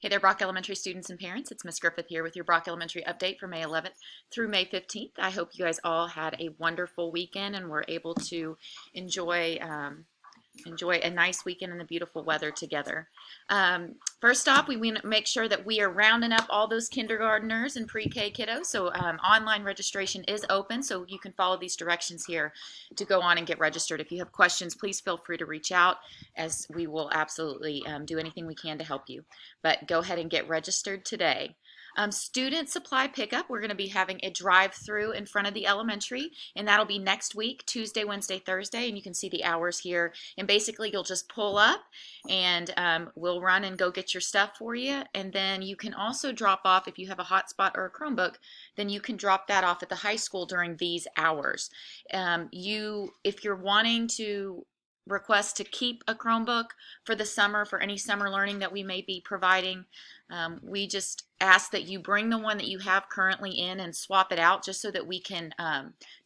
Hey there, Brock Elementary students and parents. It's Miss Griffith here with your Brock Elementary update for May 11th through May 15th. I hope you guys all had a wonderful weekend and were able to enjoy enjoy a nice weekend in the beautiful weather together. First off, we want to make sure that we are rounding up all those kindergarteners and pre-K kiddos. So online registration is open, so you can follow these directions here to go on and get registered. If you have questions, please feel free to reach out, as we will absolutely do anything we can to help you. But go ahead and get registered today. Student supply pickup, we're going to be having a drive-through in front of the elementary, and that'll be next week, Tuesday, Wednesday, Thursday, and you can see the hours here. And basically, you'll just pull up, and we'll run and go get your stuff for you. And then you can also drop off, if you have a hotspot or a Chromebook, then you can drop that off at the high school during these hours. If you're wanting to request to keep a Chromebook for the summer, for any summer learning that we may be providing, we just ask that you bring the one that you have currently in and swap it out, just so that we can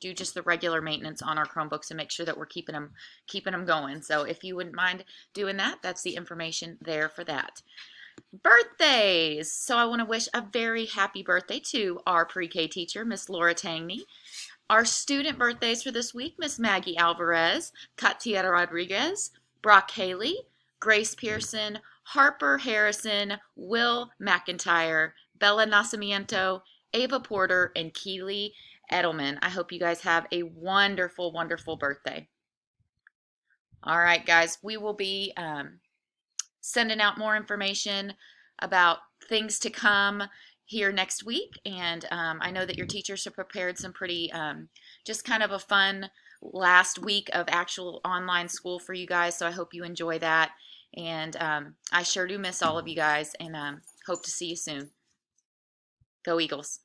do just the regular maintenance on our Chromebooks and make sure that we're keeping them going. So if you wouldn't mind doing that, that's the information there for that. Birthdays. So I want to wish a very happy birthday to our pre-K teacher, Miss Laura Tangney. Our student birthdays for this week: Miss Maggie Alvarez, Katiera Rodriguez, Brock Haley, Grace Pearson, Harper Harrison, Will McIntyre, Bella Nacimiento, Ava Porter, and Keely Edelman. I hope you guys have a wonderful, wonderful birthday. All right, guys, we will be sending out more information about things to come here next week. And I know that your teachers have prepared some pretty, just kind of a fun last week of actual online school for you guys. So I hope you enjoy that. And I sure do miss all of you guys, and hope to see you soon. Go Eagles.